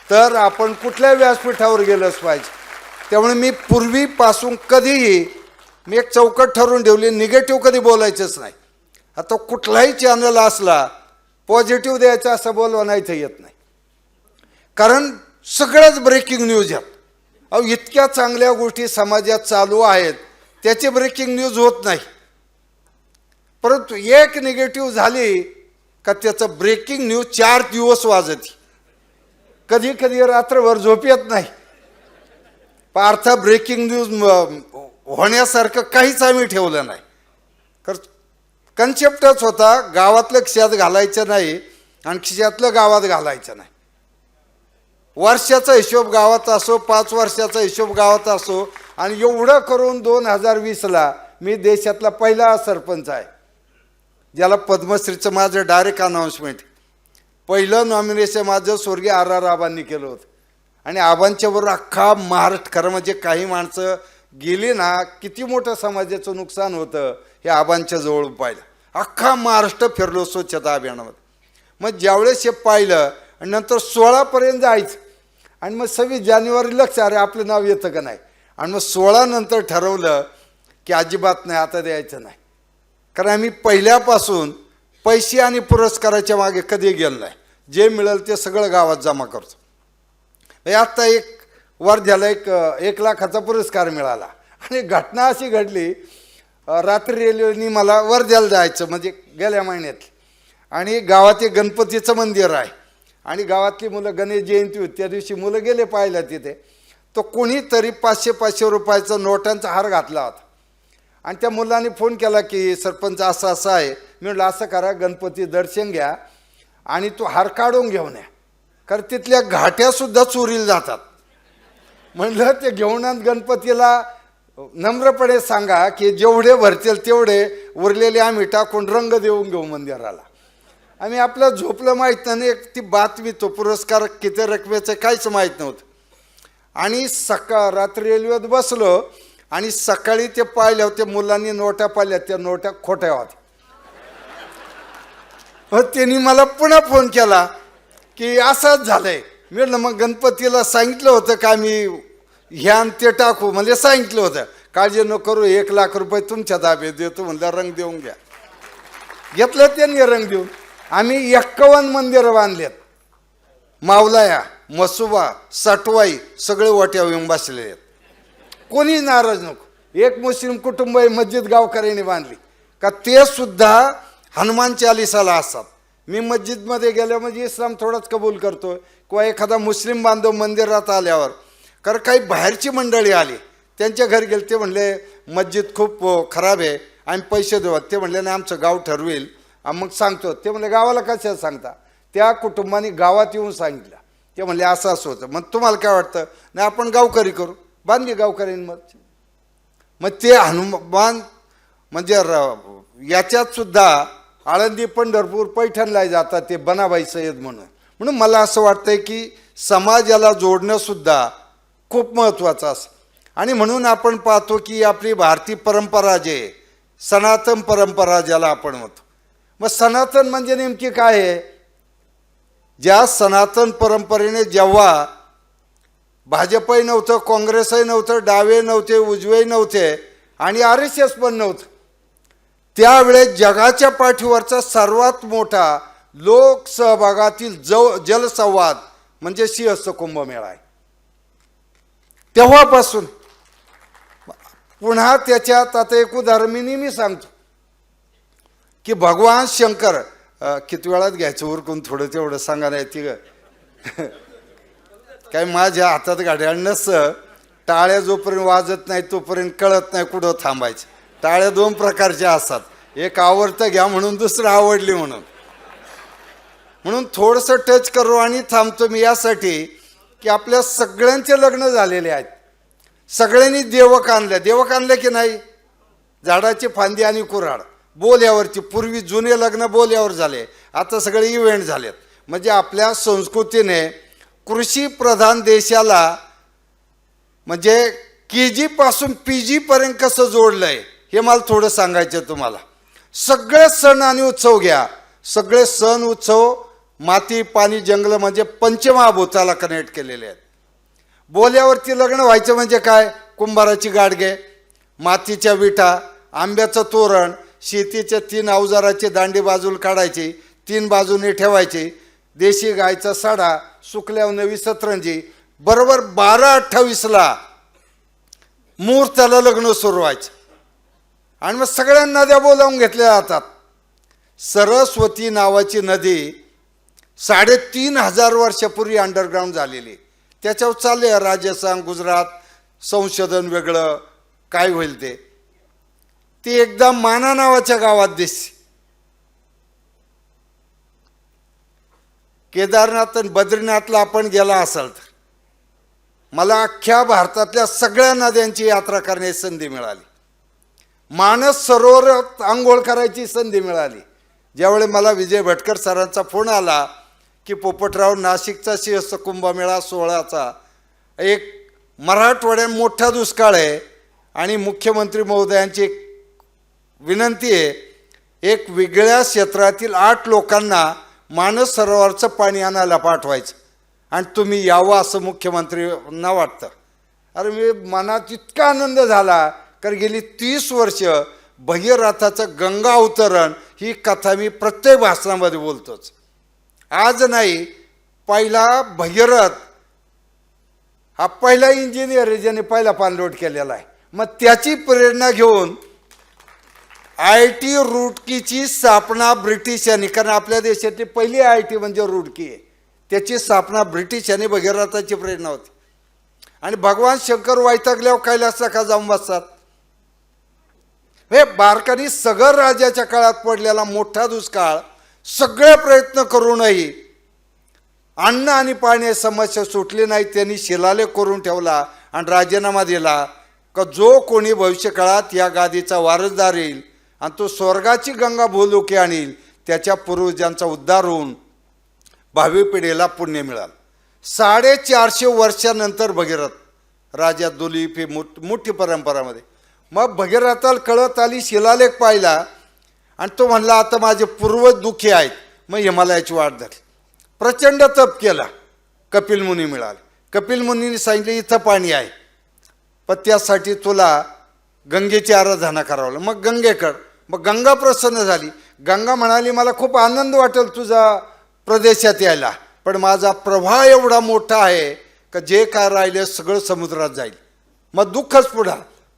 तर आपण कुठल्या व्यासपीठावर गेलंच पाहिजे. त्यामुळे मी पूर्वीपासून कधीही मी एक चौकट ठरवून ठेवली, निगेटिव्ह कधी बोलायचंच नाही. आता कुठलाही चॅनल असला पॉझिटिव्ह द्यायचं असं बोलवा नाही तर येत नाही, कारण सगळ्याच ब्रेकिंग न्यूज आहेत. अहो इतक्या चांगल्या गोष्टी समाजात चालू आहेत त्याची ब्रेकिंग न्यूज होत नाही, परंतु एक निगेटिव्ह झाली का त्याचं ब्रेकिंग न्यूज 4 दिवस वाजती, कधी कधी रात्रभर झोप येत नाही. पार्थ ब्रेकिंग न्यूज होण्यासारखं काहीच आम्ही ठेवलं नाही. कन्सेप्टच होता गावातलं खिशात घालायचं नाही आणि खिशातलं गावात घालायचं नाही. वर्षाचा हिशोब गावात असो, 5 वर्षाचा हिशोब गावात असो. आणि एवढं करून 2020ला मी देशातला पहिला सरपंच आहे ज्याला पद्मश्रीचं माझं डायरेक्ट अनाऊन्समेंट. पहिलं नॉमिनेशन माझं स्वर्गीय RR आबांनी केलं होतं आणि आबांच्याबरोबर अख्खा महाराष्ट्र, खरं म्हणजे काही माणसं गेली ना किती मोठं समाजाचं नुकसान होतं हे आबांच्या जवळ पाहिलं. अख्खा महाराष्ट्र फिरलो स्वच्छता अभियानामध्ये. मग ज्यावेळेस हे पाहिलं आणि नंतर 16पर्यंत जायचं आणि मग 26 जानेवारी लक्ष अरे आपलं नाव येतं का नाही. आणि मग 16 नंतर ठरवलं की अजिबात नाही आता द्यायचं नाही, कारण आम्ही पहिल्यापासून पैसे आणि पुरस्काराच्या मागे कधी गेलो नाही. जे मिळेल ते सगळं गावात जमा करतो. आत्ता एक वर्ध्याला 1 लाखाचा पुरस्कार मिळाला आणि घटना अशी घडली, रात्री रेल्वेनी मला वर्ध्याला जायचं म्हणजे गेल्या महिन्यात, आणि गावात एक गणपतीचं मंदिर आहे आणि गावातली मुलं गणेश जयंती होती त्या दिवशी मुलं गेले पाहिलं तिथे. तो कोणीतरी 500-500 रुपयाचा नोटांचा हार घातला होता आणि त्या मुलांनी फोन केला की सरपंच असं असं आहे. मी म्हटलं असं करा, गणपती दर्शन घ्या आणि तो हार काढून घेऊन या, कारण तिथल्या घाट्यासुद्धा चोरीला जातात. म्हणलं ते घेऊन गणपतीला नम्रपणे सांगा की जेवढे भरतील तेवढे उरलेले आम्ही टाकून रंग देऊन घेऊ मंदिराला. आम्ही आपलं झोपलं माहीत नाही, एक ती बातमी तो पुरस्कार किती रकमेचं काहीच माहीत नव्हतं. आणि रात्री रेल्वेत बसलो आणि सकाळी ते पाहिल्या होत्या मुलांनी नोटा पाहिल्या, त्या नोटा खोट्या होत्या. त्यांनी मला पुन्हा फोन केला की असंच झालंय. मी म्हटलं मग गणपतीला सांगितलं होतं का मी ह्या ते टाकू, म्हणजे सांगितलं होतं काळजी न करू 1 लाख रुपये तुमच्या ताब्यात देतो, म्हणलं रंग देऊन घ्या. घेतलं त्यांनी रंग देऊन. आम्ही 51 मंदिरं बांधलेत. मावलाया, मसुबा, सटवाई सगळे वाट्या येऊन बसलेले आहेत. कोणी नाराज नको. एक मुस्लिम कुटुंब मस्जिद गावकऱ्यांनी बांधली का ते सुद्धा हनुमान चालिसाला असतात. मी मस्जिदमध्ये गेल्या म्हणजे इस्लाम थोडाच कबूल करतो किंवा एखादा मुस्लिम बांधव मंदिरात आल्यावर, कारण काही बाहेरची मंडळी आली त्यांच्या घरी गेले, ते म्हणले मस्जिद खूप खराब आहे, आम्ही पैसे देऊ. ते म्हणले नाही आमचं गाव ठरवेल मग सांगतो. ते म्हणले गावाला कशाला सांगता. त्या कुटुंबाने गावात येऊन सांगितलं. ते म्हणले असं असं होतं. मग तुम्हाला काय वाटतं, नाही आपण गावकरी करू. बांधली गावकऱ्यांनी. मग ते हनुमान म्हणजे याच्यात सुद्धा आळंदी, पंढरपूर, पैठणला जातात ते बनाबाई सय्यद म्हणून. म्हणून मला असं वाटतंय की समाजाला जोडणं सुद्धा खूप महत्त्वाचं असं. आणि म्हणून आपण पाहतो की आपली भारतीय परंपरा जे सनातन परंपरा ज्याला आपण म्हणतो. मग सनातन म्हणजे नेमकी काय आहे. ज्या सनातन परंपरेने जेव्हा भाजपही नव्हतं, काँग्रेसही नव्हतं, डावे नव्हते, उजवे नव्हते आणि RSS पण नव्हतं, त्यावेळेस जगाच्या पाठीवरचा सर्वात मोठा लोकसहभागातील जलसंवाद म्हणजे सिंहस्थ कुंभमेळा आहे. तेव्हापासून पुन्हा त्याच्यात आता एक उदाहरण मी नेहमी सांगतो की भगवान शंकर, किती वेळात घ्यायचं उरकून थोडं तेवढं सांगा नाही ती काय माझ्या हातात घड्याळ नसतं. टाळ्या जोपर्यंत वाजत नाही तोपर्यंत कळत नाही कुठं थांबायचं. टाळ्या 2 प्रकारच्या असतात, एक आवडतं घ्या म्हणून, दुसरं आवडली म्हणून. म्हणून थोडंसं टच करू आणि थांबतो मी यासाठी की आपल्या सगळ्यांचे लग्न झालेले आहेत. सगळ्यांनी देवक आणलं. देवक आणलं की नाही, झाडाची फांदी आणि कुऱ्हाड बोल्यावरची. पूर्वी जुने लग्न बोल्यावर झाले, आता सगळे इव्हेंट झालेत. म्हणजे आपल्या संस्कृतीने कृषी प्रधान देशाला म्हणजे KG पासून PG पर्यंत कसं जोडलंय हे मला थोडं सांगायचं तुम्हाला. सगळे सण आणि उत्सव घ्या. सगळे सण उत्सव माती, पाणी, जंगल म्हणजे पंचमहाभूताला कनेक्ट केलेले आहेत. बोल्यावरती लग्न व्हायचं म्हणजे काय, कुंभाराची गाडगे, मातीच्या विटा, आंब्याचं तोरण, शेतीच्या 3 अवजाराची दांडी बाजूला काढायची, 3 बाजूने ठेवायची, देशी गायचा साडा, सुकल्यावर नवी सतरंजी. बरोबर 12:28ला मुहूर्ताला लग्न सुरू व्हायचं. आणि मग सगळ्या नद्या बोलावून घेतल्या जातात. सरस्वती नावाची नदी 3,500 वर्षापूर्वी अंडरग्राऊंड झालेली. त्याच्यावर चालले राजस्थान, गुजरात संशोधन वेगळं काय होईल ते. ती एकदा माना नावाच्या गावात दिसते. केदारनाथ आणि बद्रीनाथला आपण गेला असाल तर मला अख्ख्या भारतातल्या सगळ्या नद्यांची यात्रा करण्याची संधी मिळाली. मानस सरोवरात आंघोळ करायची संधी मिळाली. ज्यावेळी मला विजय भटकर सरांचा फोन आला की पोपटराव, नाशिकचा सिंहस्थ कुंभमेळा 16चा एक मराठवाड्यात मोठा दुष्काळ आहे आणि मुख्यमंत्री महोदयांची एक विनंती आहे, एक वेगळ्या क्षेत्रातील 8 लोकांना मानस सरोवरचं पाणी आणायला पाठवायचं आणि तुम्ही यावं असं मुख्यमंत्र्यांना वाटतं. अरे मी मनात इतका आनंद झाला, कारण गेली 30 वर्ष भगीरथाचं गंगा अवतरण ही कथा मी प्रत्येक भाषणामध्ये बोलतोच. आज नाही, पहिला भगीरथ हा पहिला इंजिनियर आहे ज्याने पहिला पाणलोट केलेला आहे. मग त्याची प्रेरणा घेऊन IIT रुडकीची स्थापना ब्रिटिशांनी, कारण आपल्या देशातली पहिली IIT म्हणजे रुडकी आहे, त्याची स्थापना ब्रिटिशांनी भगीरथाची प्रेरणा होती. आणि भगवान शंकर वैतागल्यावर कैलासला का जाऊन बसतात. हे बारकानी सगर राजाच्या काळात पडलेला मोठा दुष्काळ सगळे प्रयत्न करूनही अन्न आणि पाणी समस्या सुटली नाही. त्यांनी शिलालेख करून ठेवला आणि राजीनामा दिला का जो कोणी भविष्यकाळात या गादीचा वारसदार येईल आणि तो स्वर्गाची गंगा भूलोकी आणील, त्याच्या पूर्वजांचा उद्धार होऊन भावी पिढीला पुण्य मिळालं. 450 वर्षानंतर भगीरथ राजा दुलीप ही मोठी परंपरामध्ये. मग भगीरथाला कळत आली, शिलालेख पाहिला आणि तो म्हणला आता माझे पूर्वज दुःखी आहेत. मग हिमालयाची वाट धरली, प्रचंड तप केला. कपिल मुनी मिळाले. कपिल मुनीने सांगितले इथं पाणी आहे, पण त्यासाठी तुला गंगेची आराधना करावं. मग गंगेकडं. मग गंगा प्रसन्न झाली. गंगा म्हणाली मला खूप आनंद वाटेल तुझा प्रदेशात यायला, पण माझा प्रवाह एवढा मोठा आहे का जे काय राहिले सगळं समुद्रात जाईल. मग दुःखच पुढा.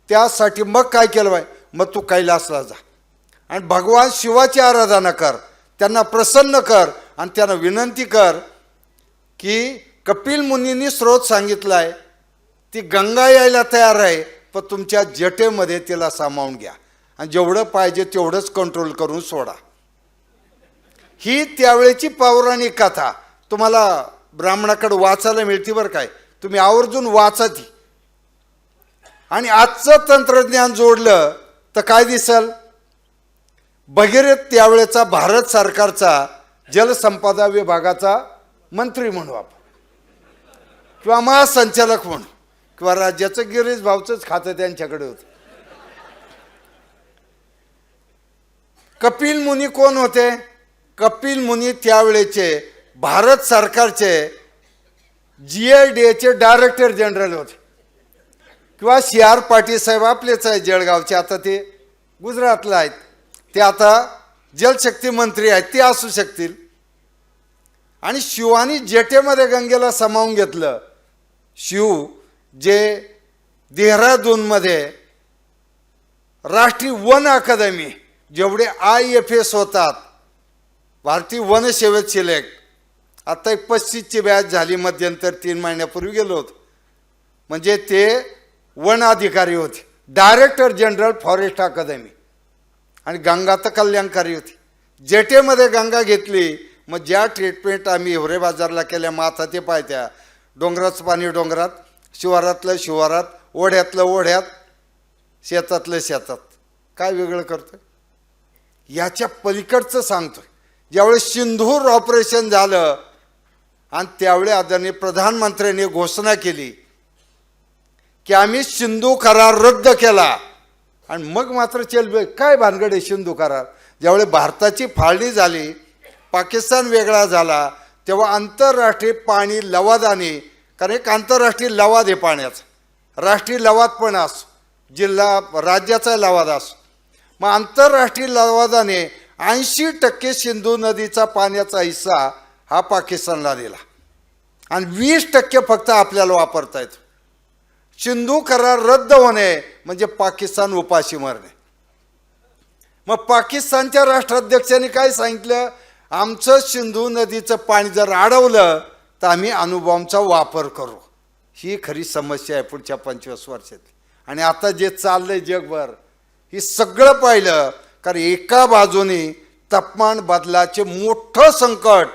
त्यासाठी मग काय केलं बाय, मग तू कैलासला जा आणि भगवान शिवाची आराधना कर, त्यांना प्रसन्न कर आणि त्यांना विनंती कर की कपिल मुनींनी स्रोत सांगितलाय ती गंगा यायला तयार आहे, पण तुमच्या जटेमध्ये तिला सामावून घ्या आणि जेवढं पाहिजे तेवढंच कंट्रोल करून सोडा. ही त्यावेळेची पौराणिक कथा तुम्हाला ब्राह्मणाकडे वाचायला मिळते बरं काय, तुम्ही आवर्जून वाचा ती. आणि आजचं तंत्रज्ञान जोडलं तर काय दिसल, भगीरथ त्यावेळेचा भारत सरकारचा जलसंपदा विभागाचा मंत्री म्हणू आपण, किंवा महासंचालक म्हणू, किंवा राज्याचं गिरीश भाऊचंच खातं त्यांच्याकडे होतं. कपिल मुनी कोण होते? कपिल मुनी त्यावेळेचे भारत सरकारचे GLDAचे डायरेक्टर जनरल होते. किंवा CR पाटील साहेब आपलेच आहे जळगावचे, आता ते गुजरातला आहेत, ते आता जलशक्ती मंत्री आहेत, ते असू शकतील. आणि शिवानी जटेमध्ये गंगेला सामावून घेतलं. शिव जे देहरादूनमध्ये राष्ट्रीय वन अकादमी, जेवढे IFS होतात भारतीय वन सेवेत सिलेक्ट, आता 35ची बॅच झाली, मध्यंतर 3 महिन्यापूर्वी गेलो होतो. म्हणजे ते वन अधिकारी होते, डायरेक्टर जनरल फॉरेस्ट अकादमी. आणि गंगा तर कल्याणकारी होती. जेटेमध्ये गंगा घेतली. मग ज्या ट्रीटमेंट आम्ही हिवरे बाजारला केल्या, माथा ते पायत्या, डोंगराचं पाणी डोंगरात, शिवारातलं शिवारात, ओढ्यातलं ओढ्यात, शेतातलं शेतात, काय वेगळं करतोय? याच्या पलीकडचं सांगतोय. ज्यावेळेस सिंधूर ऑपरेशन झालं आणि त्यावेळी आदरणीय प्रधानमंत्र्यांनी घोषणा केली की आम्ही सिंधू करार रद्द केला. आणि मग मात्र चल काय भानगड आहे सिंधू करार. ज्यावेळी भारताची फाळणी झाली, पाकिस्तान वेगळा झाला, तेव्हा आंतरराष्ट्रीय पाणी लवादाने, कारण एक आंतरराष्ट्रीय लवाद आहे पाण्याचा, राष्ट्रीय लवाद पण असो, जिल्हा राज्याचा लवाद असो. मग आंतरराष्ट्रीय लवादाने 80% सिंधू नदीचा पाण्याचा हिस्सा हा पाकिस्तानला दिला आणि 20% फक्त आपल्याला वापरता येतो. सिंधू करार रद्द होणे म्हणजे पाकिस्तान उपाशी मरणे. मग पाकिस्तानच्या राष्ट्राध्यक्षांनी काय सांगितलं, आमचं सिंधू नदीचं पाणी जर अडवलं तर आम्ही अणुबॉम्बचा वापर करू. ही खरी समस्या आहे पुढच्या 25 वर्षात. आणि आता जे चाललंय जगभर, ही सगळं पाहिलं कारण एका बाजूने तापमान बदलाचे मोठं संकट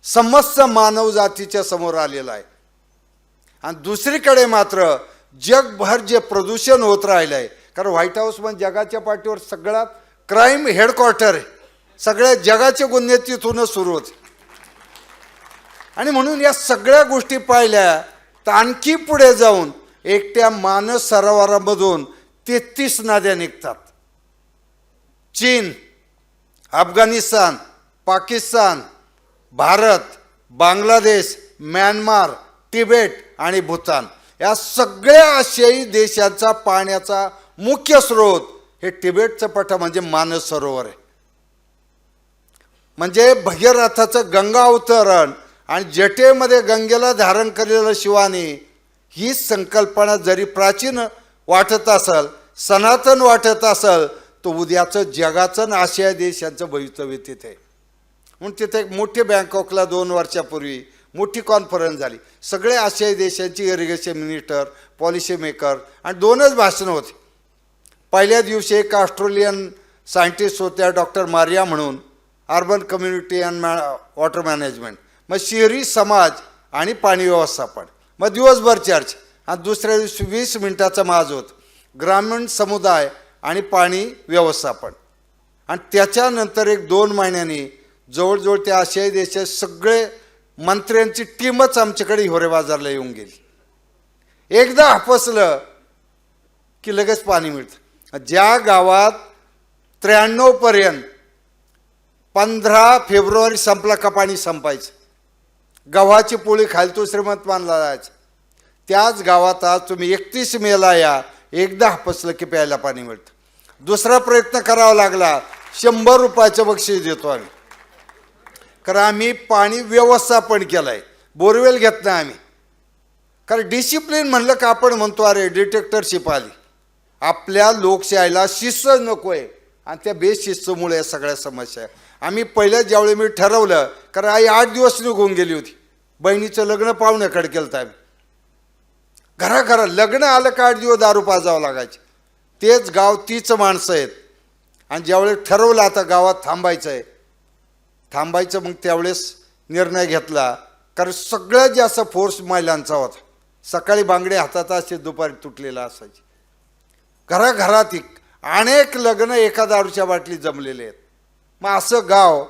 समस्त मानवजातीच्या समोर आलेलं आहे आणि दुसरीकडे मात्र जगभर जे प्रदूषण होत राहिलं आहे. कारण व्हाईट हाऊस म्हणजे जगाच्या पाठीवर सगळ्यात क्राईम हेडक्वार्टर आहे, सगळ्या जगाचे गुन्हे तिथूनच सुरू होते. आणि म्हणून या सगळ्या गोष्टी पाहिल्या तर आणखी पुढे जाऊन एकट्या मानस सरोवरामधून 33 नद्या निघतात. चीन, अफगाणिस्तान, पाकिस्तान, भारत, बांगलादेश, म्यानमार, तिबेट आणि भूतान या सगळ्या आशियाई देशांचा पाण्याचा मुख्य स्रोत हे तिबेटचं पठार म्हणजे मानस सरोवर आहे. म्हणजे भगीरथाचं गंगा अवतरण आणि जटेमध्ये गंगेला धारण केलेलं शिवानी, ही संकल्पना जरी प्राचीन वाटत असेल, सनातन वाटत असेल, तो उद्याचं जगाचं आणि आशिया देशांचं भवितव्य तिथे. म्हणून तिथे एक मोठी बँकॉकला 2 वर्षापूर्वी मोठी कॉन्फरन्स झाली. सगळे आशियाई देशांची इरिगेशन मिनिस्टर, पॉलिसी मेकर आणि 2च भाषणं होती. पहिल्या दिवशी एक ऑस्ट्रेलियन सायंटिस्ट होत्या डॉक्टर मारिया म्हणून, urban community and water management, मग शहरी समाज आणि पाणी व्यवस्थापन, मग दिवसभर चर्चा, आणि दुसऱ्या दिवशी 20 मिनिटाचा माझ होत ग्रामीण समुदाय आणि पाणी व्यवस्थापन. आणि त्याच्यानंतर एक 2 महिन्यांनी जवळजवळ त्या आशियाई देशात सगळे मंत्र्यांची टीमच आमच्याकडे हिवरे बाजारला येऊन गेली. एकदा हापसलं की लगेच पाणी मिळतं. ज्या गावात 93 पर्यंत 15 फेब्रुवारी संपला का पाणी संपायचं, गव्हाची पोळी खायला तो श्रीमंत मानला जायचा, त्याच गावात आज तुम्ही 31 मेला या, एकदा हापसलं की प्यायला पाणी मिळतं. दुसरा प्रयत्न करावा लागला, 100 रुपयाचं बक्षीस देतो आम्ही, कारण आम्ही पाणी व्यवस्थापन केलं आहे, बोरवेल घेत नाही आम्ही. कारण डिसिप्लिन म्हणलं का आपण म्हणतो अरे डिटेक्टरशिप आली. आपल्या लोकशाहीला शिस्त नको आहे, आणि त्या बेशिस्तमुळे या सगळ्या समस्या आहे. आम्ही पहिल्या ज्यावेळी मी ठरवलं, कारण आई 8 दिवस निघून गेली होती, बहिणीचं लग्न पाहुण्याकडे केलं तर आम्ही घराघरा लग्न आलं का 8 दिवस दारू पाजावं लागायचे. तेच गाव तीच माणसं आहेत. आणि ज्यावेळेस ठरवलं आता गावात थांबायचं मग त्यावेळेस निर्णय घेतला, कारण सगळ्यात जास्त फोर्स महिलांचा होता. सकाळी बांगडे हातात असे, दुपारी तुटलेला असायचे. घराघरात अनेक लग्न एका दारूच्या बाटली जमलेले आहेत. मग असं गाव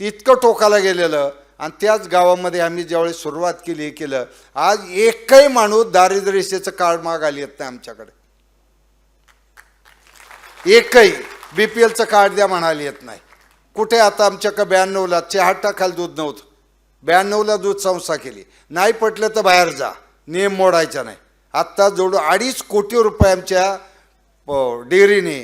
इतकं टोकाला गेलेलं, आणि त्याच गावामध्ये आम्ही ज्यावेळी सुरुवात केली हे केलं, आज एकही माणूस दारिद्र्य रेषेचं कार्ड मागायला येत नाही आमच्याकडे. एकही BPLचं कार्ड द्या म्हणायला येत नाही. कुठे आता आमच्याकडे 92ला चहा टाकायला दूध नव्हतं, 92ला दूध संस्था केली. नाही पटलं तर बाहेर जा, नियम मोडायचा नाही. आत्ता जवळ 2.5 कोटी रुपये आमच्या डेअरीने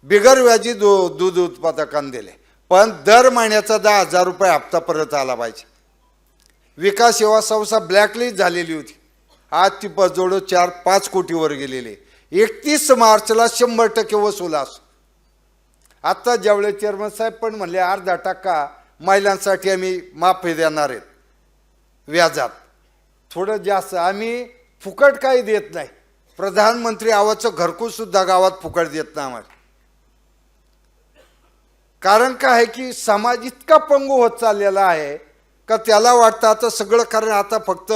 बिगर व्याजी दूध उत्पादकांना दिले. पण दर महिन्याचा 10,000 रुपये हप्ता परत आला पाहिजे. विकास सेवा संस्था ब्लॅकलिस्ट झालेली होती, आज ती जवळ 4-5 कोटीवर गेलेली. 31 मार्चला 100% वसूल असो. आत्ता ज्यावेळेस चेअरमन साहेब पण म्हणले 0.5% महिलांसाठी आम्ही माफी देणार आहेत व्याजात, थोडं जास्त. आम्ही फुकट काही देत नाही. प्रधानमंत्री आवाजचं घरकुलसुद्धा गावात फुकट देत नाही आम्हाला. कारण काय आहे की समाज इतका पंगू होत चाललेला आहे का त्याला वाटतं आता सगळं, कारण आता फक्त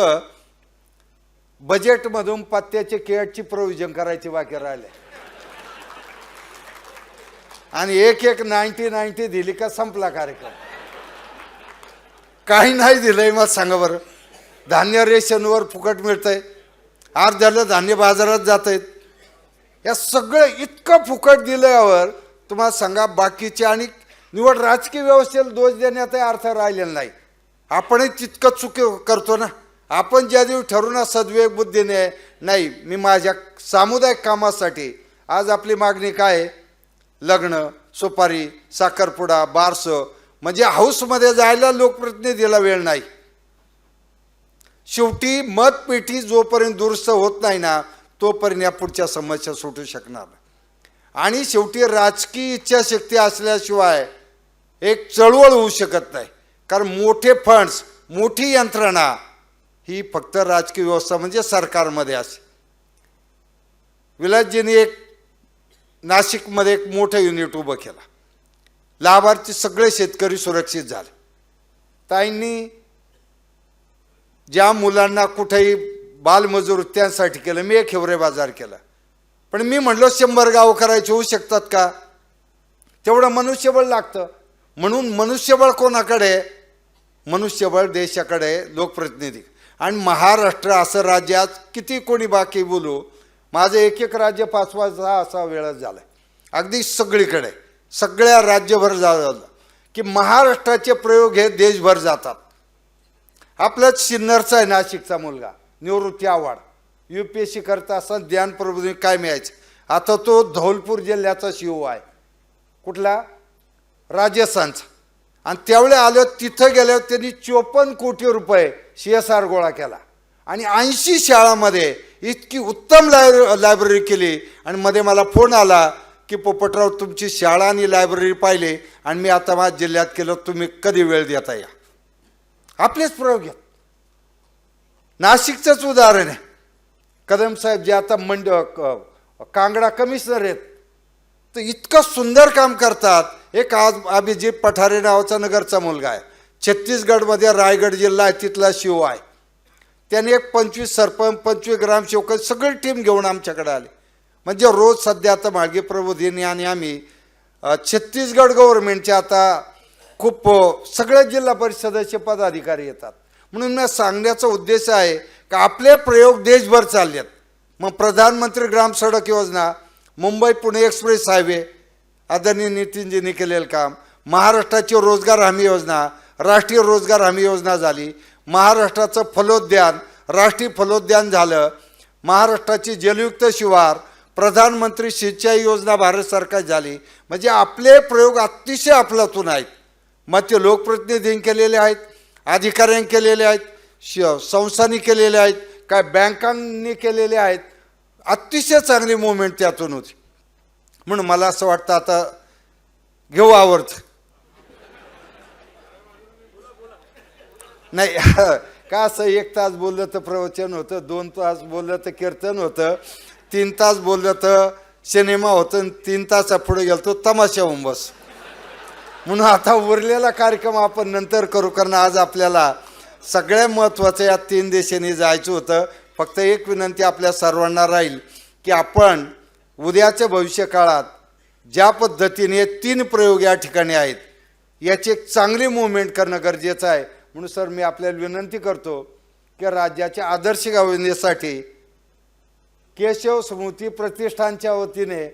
बजेटमधून पत्त्याचे केळची प्रोव्हिजन करायची बाकी राहिले, आणि एक 90 दिली का संपला कार्यक्रम. काही नाही दिलंय मग सांगा बरं. धान्य रेशनवर फुकट मिळतंय, अर्ध्याला धान्य बाजारात जात आहेत. या सगळं इतकं फुकट दिल्यावर तुम्हाला सांगा बाकीचे, आणि निवड राजकीय व्यवस्थेला दोष देण्यात अर्थ राहिलेला नाही. आपणही तितकं चुकी करतो ना. आपण ज्या दिवशी ठरवून सद्विवेक बुद्धीने नाही, मी माझ्या सामुदायिक कामासाठी, आज आपली मागणी काय आहे, लग्न, सुपारी, साखरपुडा, बारसं, म्हणजे हाऊसमध्ये जायला लोकप्रतिनिधीला वेळ नाही. शेवटी मतपेटी जोपर्यंत दुरुस्त होत नाही ना, तोपर्यंत या पुढच्या समस्या सुटू शकणार. आणि शेवटी राजकीय इच्छाशक्ती असल्याशिवाय एक चळवळ होऊ शकत नाही. कारण मोठे फंड्स, मोठी यंत्रणा ही फक्त राजकीय व्यवस्था म्हणजे सरकारमध्ये असते. विलासजींनी एक नाशिकमध्ये एक मोठं युनिट उभं केलं, लाभार्थी सगळे शेतकरी सुरक्षित झाले. ताईंनी ज्या मुलांना कुठेही बालमजूर त्यांसाठी केलं, मी एक हिवरे बाजार केला. पण मी म्हटलं 100 गाव करायचे होऊ शकतात का, तेवढं मनुष्यबळ लागतं. म्हणून मनुष्यबळ कोणाकडे, मनुष्यबळ देशाकडे, लोकप्रतिनिधी. आणि महाराष्ट्र असं राज्य, आज किती कोणी बाकी बोलू, माझं एक राज्य 5-6 वेळा झालं अगदी सगळीकडे, सगळ्या राज्यभर झालं की महाराष्ट्राचे प्रयोग हे देशभर जातात. आपल्याच सिन्नरचा आहे नाशिकचा मुलगा, निवृत्ती आव्हाड, UPSC करता असं ज्ञान प्रबोधिनी काय मिळायचं. आता तो धौलपूर जिल्ह्याचा CEO आहे, कुठला, राजस्थानचा. आणि त्यावेळी आलं, तिथं गेल्यावर त्यांनी 54 कोटी रुपये CSR गोळा केला, आणि 80 शाळांमध्ये इतकी उत्तम लायब्ररी केली. आणि मध्ये मला फोन आला की पोपटराव तुमची शाळा आणि लायब्ररी पाहिली, आणि मी आता माझ्या जिल्ह्यात केलं, तुम्ही कधी वेळ देता या. आपलेच प्रयोग आहेत. नाशिकचंच उदाहरण आहे, कदम साहेब जे आता कांगडा कमिशनर आहेत, तर इतकं सुंदर काम करतात एक आज अभिजित पठारे नावाचा नगरचा मुलगा आहे, छत्तीसगडमध्ये रायगड जिल्हा आहे, तिथला शिव आहे. त्याने एक 25 सरपंच 25 ग्रामसेवक सगळी टीम घेऊन आमच्याकडे आली. म्हणजे रोज सध्या आता मागे प्रबोधिनी आणि आम्ही छत्तीसगड गव्हर्नमेंटचे आता खूप सगळे जिल्हा परिषदेचे पदाधिकारी येतात. म्हणून मी सांगण्याचा उद्देश आहे की आपले प्रयोग देशभर चाललेत. मग प्रधानमंत्री ग्राम सडक योजना, मुंबई पुणे एक्सप्रेस हायवे, आदरणीय नितीनजींनी केलेलं काम, महाराष्ट्राची रोजगार हमी योजना, राष्ट्रीय रोजगार हमी योजना झाली, महाराष्ट्राचं फलोद्यान राष्ट्रीय फलोद्यान झालं, महाराष्ट्राची जलयुक्त शिवार, प्रधानमंत्री सिंचाई योजना भारत सरकार झाली. म्हणजे आपले प्रयोग अतिशय अफलातून आहेत. मग ते लोकप्रतिनिधींनी केलेले आहेत, अधिकाऱ्यांनी केलेले आहेत, संस्थांनी केलेले आहेत, काय बँकांनी केलेले आहेत. अतिशय चांगली मुवमेंट त्यातून होती. म्हणून मला असं वाटतं आता घेऊ आवडतं नाही का. असं 1 तास बोललं तर प्रवचन होतं, 2 तास बोललं तर कीर्तन होतं, 3 तास बोललं तर सिनेमा होतं, 3 तासा पुढे गेलो तो तमाशा होऊन बस. म्हणून आता उरलेला कार्यक्रम आपण नंतर करू, कारण आज आपल्याला सगळ्यात महत्त्वाचं या 3 दिशेने जायचं होतं. फक्त एक विनंती आपल्या सर्वांना राहील की आपण उद्याच्या भविष्य काळात ज्या पद्धतीने 3 प्रयोग या ठिकाणी आहेत याची एक चांगली मुवमेंट करणं गरजेचं आहे. म्हणून सर मी आपल्याला विनंती करतो की राज्याच्या आदर्श गाव योजनेसाठी केशव स्मृती प्रतिष्ठानच्या वतीने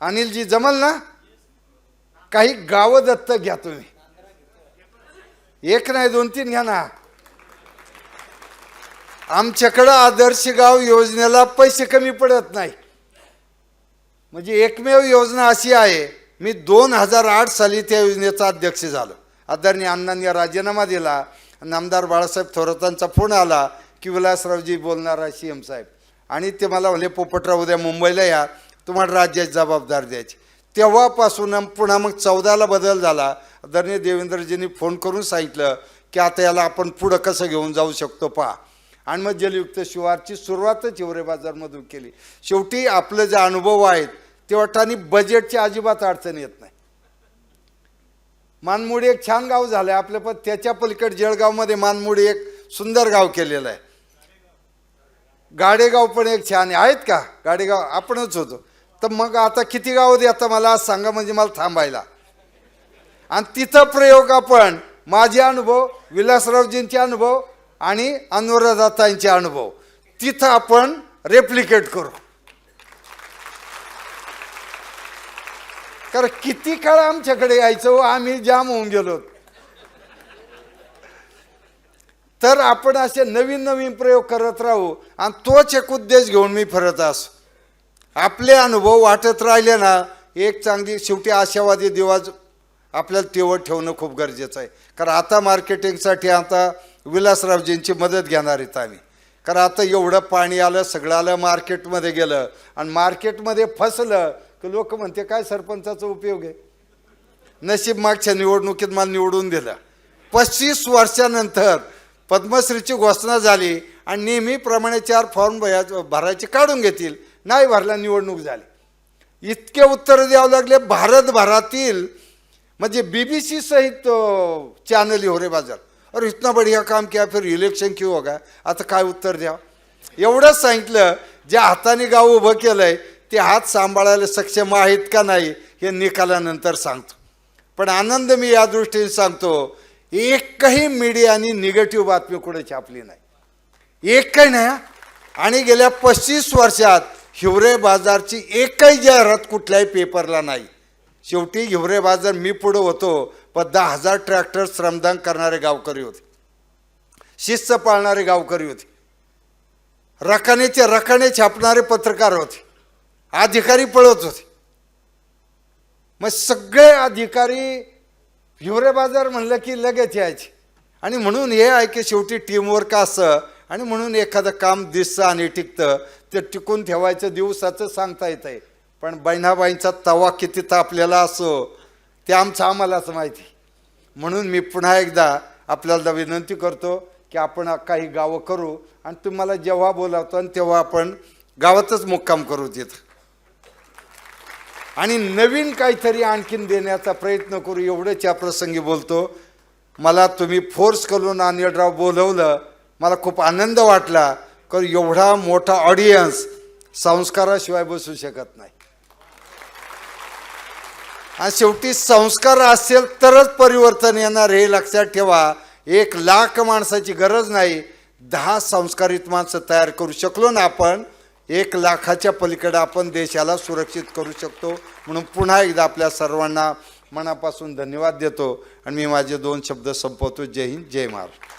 अनिलजी जमल ना, काही गावं दत्तक घ्या तुम्ही. 1 नाही 2-3 घ्या ना. आमच्याकडं आदर्श गाव योजनेला पैसे कमी पडत नाही. म्हणजे एकमेव योजना अशी आहे, मी 2008 साली त्या योजनेचा अध्यक्ष झालो. आदरणीय अण्णांनी राजीनामा दिला, नामदार बाळासाहेब थोरातांचा फोन आला की विलासरावजी बोलणार आहे CM साहेब, आणि ते मला म्हणले पोपटराव उद्या मुंबईला या, तुम्हाला राज्याची जबाबदार द्यायची. तेव्हापासून पुन्हा मग 14ला बदल झाला. आदरणीय देवेंद्रजींनी फोन करून सांगितलं की आता याला आपण पुढं कसं घेऊन जाऊ शकतो पहा. आणि मग जलयुक्त शिवारची सुरुवातच हिवरे बाजारमधून केली. शेवटी आपलं जे अनुभव आहेत ते वाटाने बजेटची अजिबात अडचण येत नाही. मानमुडी एक छान गाव झालं आहे आपलं, पण त्याच्या पलीकडे जळगावमध्ये मानमुडी एक सुंदर गाव केलेलं आहे. गाडेगाव पण एक छान आहे. आहेत का गाडेगाव? आपणच होतो. तर मग आता किती गाव देता मला आज सांगा, म्हणजे मला थांबायला. आणि तिथं प्रयोग आपण माझे अनुभव, विलासरावजींचे अनुभव आणि अनुराधाताईंचे अनुभव तिथं आपण रेप्लिकेट करू. कारण किती काळ आमच्याकडे यायचं, आम्ही जाम होऊन गेलो. तर आपण असे नवीन नवीन प्रयोग करत राहू आणि तोच एक उद्देश घेऊन मी फिरत असो. आपले अनुभव वाटत राहिले ना, एक चांगली शेवटी आशावादी दिवाज आपल्याला तेवढ ठेवणं खूप गरजेचं आहे. कारण आता मार्केटिंगसाठी आता विलासरावजींची मदत घेणार आहेत आम्ही. कारण आता एवढं पाणी आलं, सगळं आलं, मार्केटमध्ये गेलं आणि मार्केटमध्ये फसलं की लोक म्हणते काय सरपंचाचा उपयोग आहे. नशीब मागच्या निवडणुकीत मला निवडून दिलं. 25 वर्षानंतर पद्मश्रीची घोषणा झाली आणि नेहमीप्रमाणे 4 फॉर्म भरायचे काढून घेतील, नाही भरला, निवडणूक झाली. इतके उत्तर द्यावं लागले भारतभरातील, म्हणजे BBC सहित चॅनल हिवरे बाजार, अरे इतना बढ़िया काम किया फिर इलेक्शन क्यों होगा. आता काय उत्तर द्या. एवढंच सांगितलं, ज्या हाताने गाव उभं केलंय ते हात सांभाळायला सक्षम आहेत का नाही हे निकालानंतर सांगतो. पण आनंद मी या दृष्टीने सांगतो, एकही मीडियानी निगेटिव्ह बातमी कुठे छापली नाही, एकही नाही. आणि गेल्या 25 वर्षात हिवरे बाजारची एकही जाहिरात कुठल्याही पेपरला नाही. शेवटी हिवरे बाजार मी पुढं होतो, पण 10,000 ट्रॅक्टर श्रमदान करणारे गावकरी होते, शिस्त पाळणारे गावकरी होते, रकाने छापणारे पत्रकार होते, अधिकारी पळत होते. मग सगळे अधिकारी हिवरे बाजार म्हणलं की लगेच यायचे. आणि म्हणून हे आहे की शेवटी टीमवर्क असं, आणि म्हणून एखादं काम दिसतं आणि टिकतं, ते टिकून ठेवायचं दिवसाचं सांगता येत आहे. पण बहिणाबाईंचा तवा किती तापलेला असो ते आम्हालाच माहिती. म्हणून मी पुन्हा एकदा आपल्याला विनंती करतो की आपण काही गावं करू आणि तुम्हाला जेव्हा बोलावतो आणि तेव्हा आपण गावातच मुक्काम करू. तिथं आणि नवीन काहीतरी आणखीन देण्याचा प्रयत्न करू एवढंच या प्रसंगी बोलतो. मला तुम्ही फोर्स करून अनिलराव बोलवलं, मला खूप आनंद वाटला, कारण एवढा मोठा ऑडियन्स संस्काराशिवाय बसू शकत नाही. आणि शेवटी संस्कार असेल तरच परिवर्तन येणार हे लक्षात ठेवा. 1,00,000 माणसाची गरज नाही, 10 संस्कारित माणसं तयार करू शकलो ना आपण, 1,00,000च्या पलीकडे आपण देशाला सुरक्षित करू शकतो. म्हणून पुन्हा एकदा आपल्या सर्वांना मनापासून धन्यवाद देतो आणि मी माझे 2 शब्द संपवतो. जय हिंद, जय महाराष्ट्र.